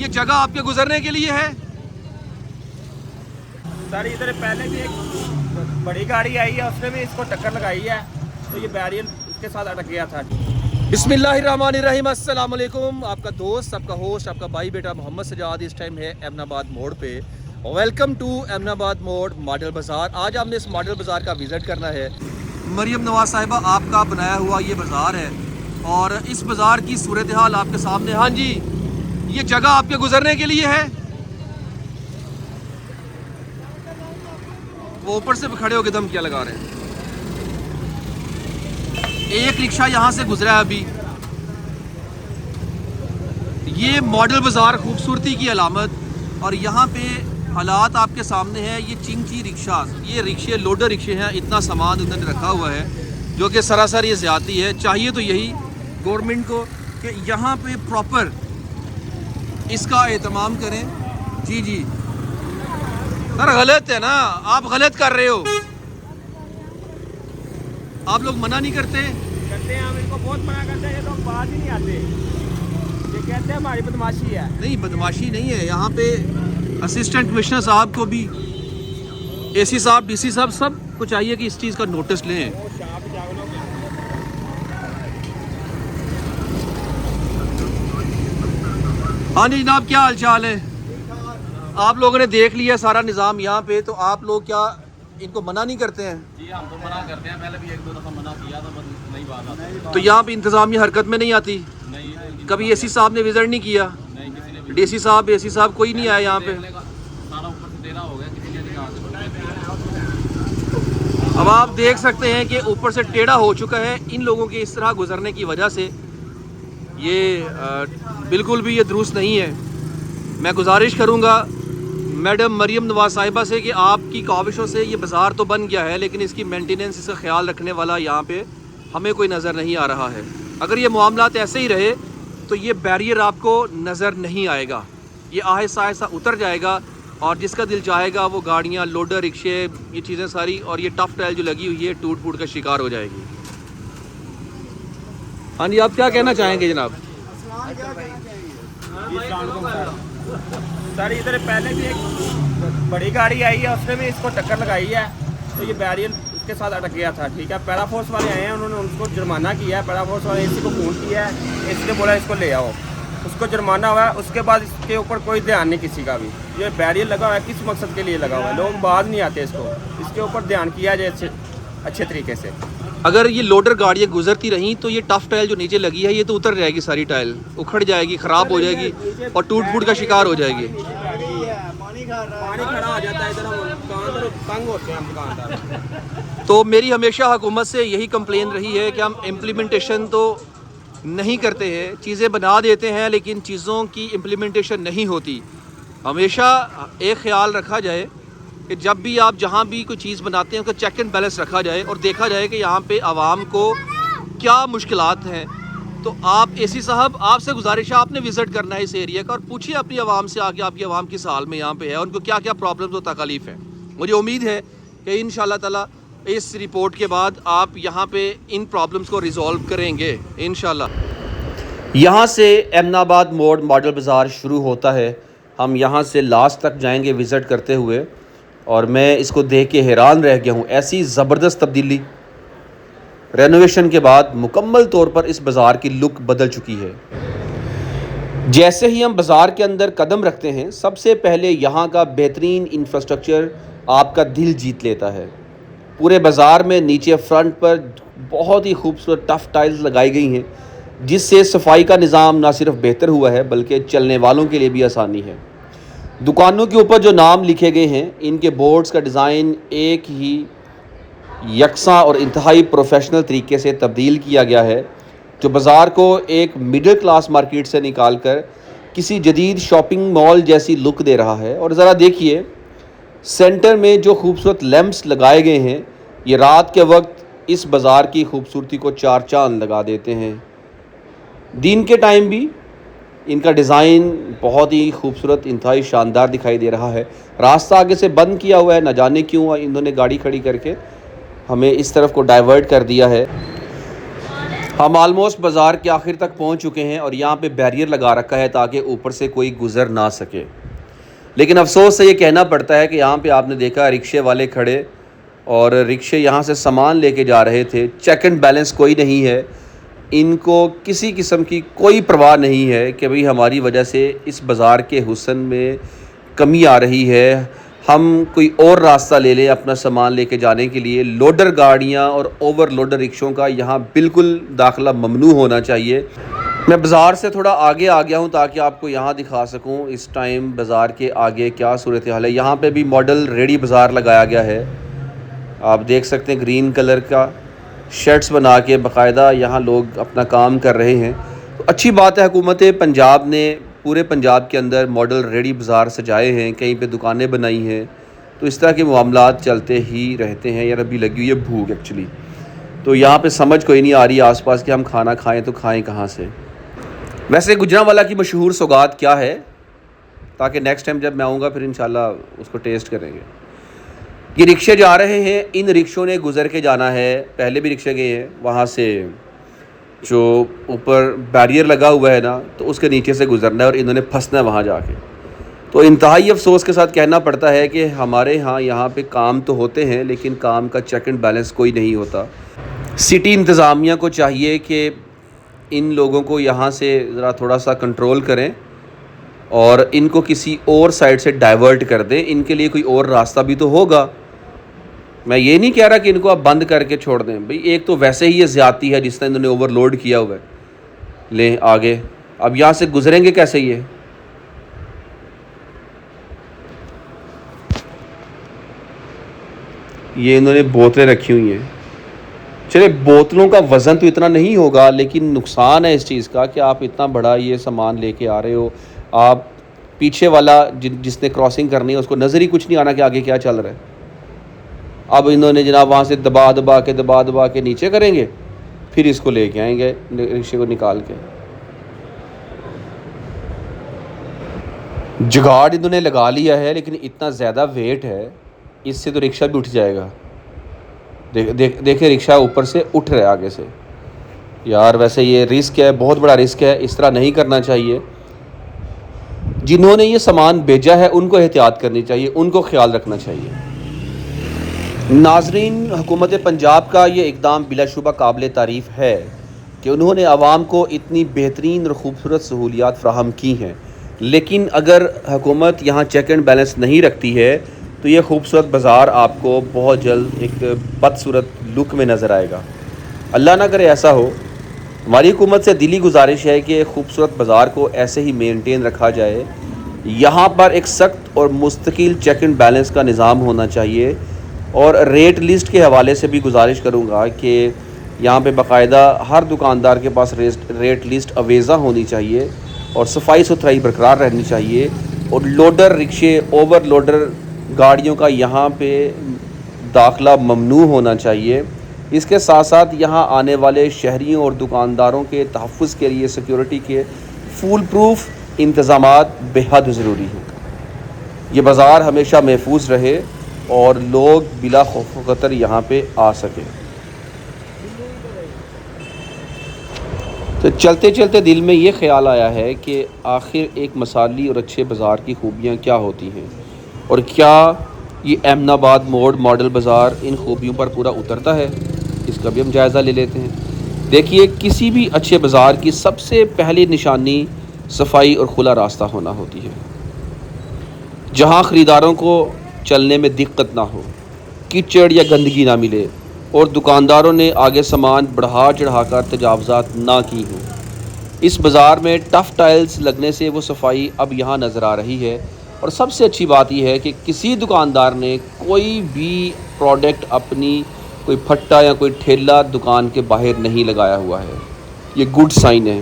یہ جگہ آپ کے گزرنے کے لیے ہے؟ سر ادھر پہلے بھی ایک بڑی گاڑی آئی ہے، اس نے بھی اس کو ٹکر لگائی ہے، تو یہ بیریئر اس کے ساتھ اٹک گیا تھا۔ بسم اللہ الرحمن الرحیم، السلام علیکم۔ آپ کا دوست، آپ کا ہوسٹ، آپ کا بھائی بیٹا محمد سجاد اس ٹائم ہے امن آباد موڑ پہ۔ ویلکم ٹو امن آباد موڑ ماڈل بازار۔ آج ہم نے اس ماڈل بازار کا وزٹ کرنا ہے۔ مریم نواز صاحبہ آپ کا بنایا ہوا یہ بازار ہے، اور اس بازار کی صورتحال آپ کے سامنے۔ ہاں جی، یہ جگہ آپ کے گزرنے کے لیے ہے؟ وہ اوپر سے کھڑے ہو کے دم کیا لگا رہے ہیں۔ ایک رکشہ یہاں سے گزرا ہے ابھی۔ یہ ماڈل بازار خوبصورتی کی علامت، اور یہاں پہ حالات آپ کے سامنے ہیں۔ یہ چنگچی رکشہ، یہ رکشے لوڈر رکشے ہیں، اتنا سامان انہوں نے رکھا ہوا ہے جو کہ سراسر یہ زیادتی ہے۔ چاہیے تو یہی گورنمنٹ کو کہ یہاں پہ پراپر اس کا اہتمام کریں۔ جی جی سر، غلط ہے نا، آپ غلط کر رہے ہو۔ آپ لوگ منع نہیں کرتے؟ کرتے ہیں، ہم ان کو بہت منع کرتے ہیں، یہ لوگ باز ہی نہیں آتے، یہ کہتے ہیں ہماری بدماشی ہے۔ نہیں، بدماشی نہیں ہے۔ یہاں پہ اسسٹنٹ کمشنر صاحب کو بھی، اے سی صاحب، ڈی سی صاحب، سب کو چاہیے کہ اس چیز کا نوٹس لیں۔ ہاں جی جناب، کیا حال چال ہے؟ آپ لوگوں نے دیکھ لیا سارا نظام یہاں پہ، تو آپ لوگ کیا ان کو منع نہیں کرتے ہیں؟ جی ہم تو منع کرتے ہیں، پہلے بھی ایک دو دفعہ منع کیا تھا، بس نئی بات آتی تو یہاں پہ انتظامیہ حرکت میں نہیں آتی؟ نہیں، کبھی اے سی صاحب نے وزٹ نہیں کیا؟ نہیں کسی نے بھی ڈی سی صاحب، اے سی صاحب، کوئی نہیں آیا یہاں پہ؟ سارا اوپر سے ٹیڑھا ہو گیا، کسی نے نکال اب آپ دیکھ سکتے ہیں کہ اوپر سے ٹیڑھا ہو چکا ہے ان لوگوں کے اس طرح گزرنے کی وجہ سے۔ یہ بالکل بھی یہ درست نہیں ہے۔ میں گزارش کروں گا میڈم مریم نواز صاحبہ سے کہ آپ کی کاوشوں سے یہ بازار تو بن گیا ہے، لیکن اس کی مینٹیننس، اس کا خیال رکھنے والا یہاں پہ ہمیں کوئی نظر نہیں آ رہا ہے۔ اگر یہ معاملات ایسے ہی رہے تو یہ بیریئر آپ کو نظر نہیں آئے گا، یہ آہستہ آہستہ اتر جائے گا، اور جس کا دل چاہے گا وہ گاڑیاں، لوڈر رکشے، یہ چیزیں ساری، اور یہ ٹف ٹائل جو لگی ہوئی ہے ٹوٹ پھوٹ کا شکار ہو جائے گی۔ ہاں جی، آپ کیا کہنا چاہیں گے جناب؟ سر ادھر پہلے بھی ایک بڑی گاڑی آئی ہے، اس نے بھی اس کو ٹکر لگائی ہے، تو یہ بیریئر اس کے ساتھ اٹک گیا تھا۔ ٹھیک ہے، پیرا فورس والے آئے ہیں، انہوں نے اس کو جرمانہ کیا ہے، پیرا فورس والے اے سی کو فون کیا ہے، اے سی نے بولا اس کو لے آؤ، اس کو جرمانہ ہوا ہے۔ اس کے بعد اس کے اوپر کوئی دھیان نہیں کسی کا بھی۔ یہ بیریئر لگا ہوا ہے، کس مقصد کے لیے لگا ہوا ہے؟ لوگ باز نہیں آتے اس کو، اس کے اوپر دھیان کیا جائے اچھے طریقے سے۔ اگر یہ لوڈر گاڑیاں گزرتی رہیں تو یہ ٹف ٹائل جو نیچے لگی ہے یہ تو اتر جائے گی، ساری ٹائل اکھڑ جائے گی، خراب ہو جائے گی، اور ٹوٹ پھوٹ کا شکار ہو جائے گی۔ پانی کھڑا ہو جاتا ہے، ادھر دکاندار تنگ ہوتے ہیں دکاندار۔ تو میری ہمیشہ حکومت سے یہی کمپلین رہی ہے کہ ہم امپلیمنٹیشن تو نہیں کرتے ہیں، چیزیں بنا دیتے ہیں لیکن چیزوں کی امپلیمنٹیشن نہیں ہوتی۔ ہمیشہ ایک خیال رکھا جائے کہ جب بھی آپ جہاں بھی کوئی چیز بناتے ہیں اس کا چیک اینڈ بیلنس رکھا جائے، اور دیکھا جائے کہ یہاں پہ عوام کو کیا مشکلات ہیں۔ تو آپ اے سی صاحب، آپ سے گزارش ہے، آپ نے وزٹ کرنا ہے اس ایریا کا، اور پوچھیے اپنی عوام سے آ کے آپ کی عوام کس حال میں یہاں پہ ہے، ان کو کیا کیا پرابلمز و تکالیف ہیں۔ مجھے امید ہے کہ انشاءاللہ تعالی اس رپورٹ کے بعد آپ یہاں پہ ان پرابلمز کو ریزالو کریں گے انشاءاللہ۔ یہاں سے امن آباد موڑ ماڈل بازار شروع ہوتا ہے، ہم یہاں سے لاسٹ تک جائیں گے وزٹ کرتے ہوئے، اور میں اس کو دیکھ کے حیران رہ گیا ہوں۔ ایسی زبردست تبدیلی، رینوویشن کے بعد مکمل طور پر اس بازار کی لک بدل چکی ہے۔ جیسے ہی ہم بازار کے اندر قدم رکھتے ہیں، سب سے پہلے یہاں کا بہترین انفراسٹرکچر آپ کا دل جیت لیتا ہے۔ پورے بازار میں نیچے فرنٹ پر بہت ہی خوبصورت ٹف ٹائلز لگائی گئی ہیں، جس سے صفائی کا نظام نہ صرف بہتر ہوا ہے بلکہ چلنے والوں کے لیے بھی آسانی ہے۔ دکانوں کے اوپر جو نام لکھے گئے ہیں، ان کے بورڈز کا ڈیزائن ایک ہی یکساں اور انتہائی پروفیشنل طریقے سے تبدیل کیا گیا ہے، جو بازار کو ایک مڈل کلاس مارکیٹ سے نکال کر کسی جدید شاپنگ مال جیسی لک دے رہا ہے۔ اور ذرا دیکھیے سینٹر میں جو خوبصورت لیمپس لگائے گئے ہیں، یہ رات کے وقت اس بازار کی خوبصورتی کو چار چاند لگا دیتے ہیں۔ دن کے ٹائم بھی ان کا ڈیزائن بہت ہی خوبصورت، انتہائی شاندار دکھائی دے رہا ہے۔ راستہ آگے سے بند کیا ہوا ہے، نہ جانے کیوں انہوں نے گاڑی کھڑی کر کے ہمیں اس طرف کو ڈائیورٹ کر دیا ہے۔ ہم آلموسٹ بازار کے آخر تک پہنچ چکے ہیں اور یہاں پہ بیریئر لگا رکھا ہے تاکہ اوپر سے کوئی گزر نہ سکے، لیکن افسوس سے یہ کہنا پڑتا ہے کہ یہاں پہ آپ نے دیکھا رکشے والے کھڑے اور رکشے یہاں سے سامان لے کے جا رہے تھے، چیک اینڈ بیلنس کوئی نہیں ہے، ان کو کسی قسم کی کوئی پرواہ نہیں ہے کہ بھئی ہماری وجہ سے اس بازار کے حسن میں کمی آ رہی ہے، ہم کوئی اور راستہ لے لیں اپنا سامان لے کے جانے کے لیے۔ لوڈر گاڑیاں اور اوور لوڈر رکشوں کا یہاں بالکل داخلہ ممنوع ہونا چاہیے۔ میں بازار سے تھوڑا آگے آ گیا ہوں تاکہ آپ کو یہاں دکھا سکوں اس ٹائم بازار کے آگے کیا صورتحال ہے۔ یہاں پہ بھی ماڈل ریڈی بازار لگایا گیا ہے، آپ دیکھ سکتے ہیں گرین کلر کا شیڈز بنا کے باقاعدہ یہاں لوگ اپنا کام کر رہے ہیں۔ تو اچھی بات ہے، حکومت پنجاب نے پورے پنجاب کے اندر ماڈل ریڈی بازار سجائے ہیں، کہیں پہ دکانیں بنائی ہیں، تو اس طرح کے معاملات چلتے ہی رہتے ہیں۔ یار ابھی لگی ہوئی ہے بھوک ایکچولی، تو یہاں پہ سمجھ کوئی نہیں آ رہی آس پاس کہ ہم کھانا کھائیں تو کھائیں کہاں سے۔ ویسے گجرانوالہ کی مشہور سوغات کیا ہے، تاکہ نیکسٹ ٹائم جب میں آؤں گا پھر انشاءاللہ اس کو ٹیسٹ کریں گے۔ یہ رکشے جا رہے ہیں، ان رکشوں نے گزر کے جانا ہے، پہلے بھی رکشے گئے ہیں وہاں سے، جو اوپر بیریئر لگا ہوا ہے نا تو اس کے نیچے سے گزرنا ہے اور انہوں نے پھنسنا ہے وہاں جا کے۔ تو انتہائی افسوس کے ساتھ کہنا پڑتا ہے کہ ہمارے ہاں یہاں پہ کام تو ہوتے ہیں لیکن کام کا چیک اینڈ بیلنس کوئی نہیں ہوتا۔ سٹی انتظامیہ کو چاہیے کہ ان لوگوں کو یہاں سے ذرا تھوڑا سا کنٹرول کریں اور ان کو کسی اور سائڈ سے ڈائیورٹ کر دیں، ان کے لیے کوئی اور راستہ بھی تو ہوگا۔ میں یہ نہیں کہہ رہا کہ ان کو آپ بند کر کے چھوڑ دیں، بھئی ایک تو ویسے ہی یہ زیادتی ہے جس طرح انہوں نے اوور لوڈ کیا ہوا ہے۔ لیں آگے، اب یہاں سے گزریں گے کیسے؟ یہ انہوں نے بوتلیں رکھی ہوئی ہیں، چلے بوتلوں کا وزن تو اتنا نہیں ہوگا لیکن نقصان ہے اس چیز کا کہ آپ اتنا بڑا یہ سامان لے کے آ رہے ہو، آپ پیچھے والا جس نے کراسنگ کرنی ہے اس کو نظر ہی کچھ نہیں آنا کہ آگے کیا چل رہا ہے۔ اب انہوں نے جناب وہاں سے دبا کے نیچے کریں گے، پھر اس کو لے کے آئیں گے رکشے کو نکال کے۔ جگاڑ انہوں نے لگا لیا ہے لیکن اتنا زیادہ ویٹ ہے، اس سے تو رکشہ بھی اٹھ جائے گا۔ دیکھیں رکشہ اوپر سے اٹھ رہا ہے آگے سے۔ یار ویسے یہ رسک ہے، بہت بڑا رسک ہے، اس طرح نہیں کرنا چاہیے۔ جنہوں نے یہ سامان بھیجا ہے ان کو احتیاط کرنی چاہیے، ان کو خیال رکھنا چاہیے۔ ناظرین، حکومت پنجاب کا یہ اقدام بلا شبہ قابل تعریف ہے کہ انہوں نے عوام کو اتنی بہترین اور خوبصورت سہولیات فراہم کی ہیں، لیکن اگر حکومت یہاں چیک اینڈ بیلنس نہیں رکھتی ہے تو یہ خوبصورت بازار آپ کو بہت جلد ایک بدصورت لک میں نظر آئے گا۔ اللہ نہ کرے ایسا ہو۔ ہماری حکومت سے دلی گزارش ہے کہ خوبصورت بازار کو ایسے ہی مینٹین رکھا جائے، یہاں پر ایک سخت اور مستقل چیک اینڈ بیلنس کا نظام ہونا چاہیے، اور ریٹ لسٹ کے حوالے سے بھی گزارش کروں گا کہ یہاں پہ باقاعدہ ہر دکاندار کے پاس ریٹ لسٹ اویزہ ہونی چاہیے اور صفائی ستھرائی برقرار رہنی چاہیے، اور لوڈر رکشے، اوور لوڈر گاڑیوں کا یہاں پہ داخلہ ممنوع ہونا چاہیے۔ اس کے ساتھ ساتھ یہاں آنے والے شہریوں اور دکانداروں کے تحفظ کے لیے سیکیورٹی کے فول پروف انتظامات بے حد ضروری ہیں۔ یہ بازار ہمیشہ محفوظ رہے اور لوگ بلا خوف و خطر یہاں پہ آ سکیں۔ تو چلتے چلتے دل میں یہ خیال آیا ہے کہ آخر ایک مثالی اور اچھے بازار کی خوبیاں کیا ہوتی ہیں، اور کیا یہ احمد آباد موڑ ماڈل بازار ان خوبیوں پر پورا اترتا ہے؟ اس کا بھی ہم جائزہ لے لیتے ہیں۔ دیکھیے، کسی بھی اچھے بازار کی سب سے پہلی نشانی صفائی اور کھلا راستہ ہونا ہوتی ہے، جہاں خریداروں کو چلنے میں دقت نہ ہو، کیچڑ یا گندگی نہ ملے، اور دکانداروں نے آگے سامان بڑھا چڑھا کر تجاوزات نہ کی ہوں۔ اس بازار میں ٹف ٹائلز لگنے سے وہ صفائی اب یہاں نظر آ رہی ہے، اور سب سے اچھی بات یہ ہے کہ کسی دکاندار نے کوئی بھی پروڈکٹ اپنی کوئی پھٹا یا کوئی ٹھیلا دکان کے باہر نہیں لگایا ہوا ہے۔ یہ گڈ سائن ہے۔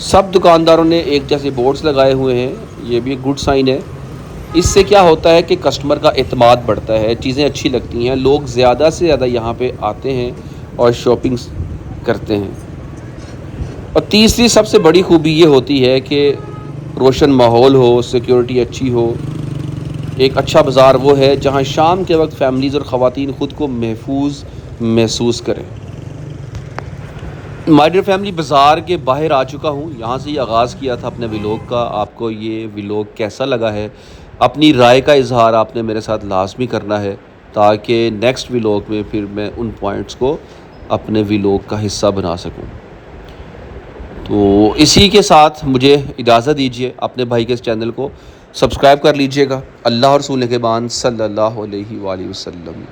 سب دکانداروں نے ایک جیسے بورڈز لگائے ہوئے ہیں، یہ بھی ایک گڈ سائن ہے۔ اس سے کیا ہوتا ہے کہ کسٹمر کا اعتماد بڑھتا ہے، چیزیں اچھی لگتی ہیں، لوگ زیادہ سے زیادہ یہاں پہ آتے ہیں اور شاپنگ کرتے ہیں۔ اور تیسری سب سے بڑی خوبی یہ ہوتی ہے کہ روشن ماحول ہو، سیکیورٹی اچھی ہو۔ ایک اچھا بازار وہ ہے جہاں شام کے وقت فیملیز اور خواتین خود کو محفوظ محسوس کریں۔ مائی ڈیئر فیملی، بازار کے باہر آ چکا ہوں. یہاں سے ہی آغاز کیا تھا اپنے ولاگ کا. آپ کو یہ ولاگ کیسا لگا ہے، اپنی رائے کا اظہار آپ نے میرے ساتھ لازمی کرنا ہے، تاکہ نیکسٹ ولاگ میں پھر میں ان پوائنٹس کو اپنے ولاگ کا حصہ بنا سکوں. تو اسی کے ساتھ مجھے اجازت دیجیے. اپنے بھائی کے اس چینل کو سبسکرائب کر لیجئے گا. اللہ اور رسول کے بان صلی اللہ علیہ وآلہ وسلم.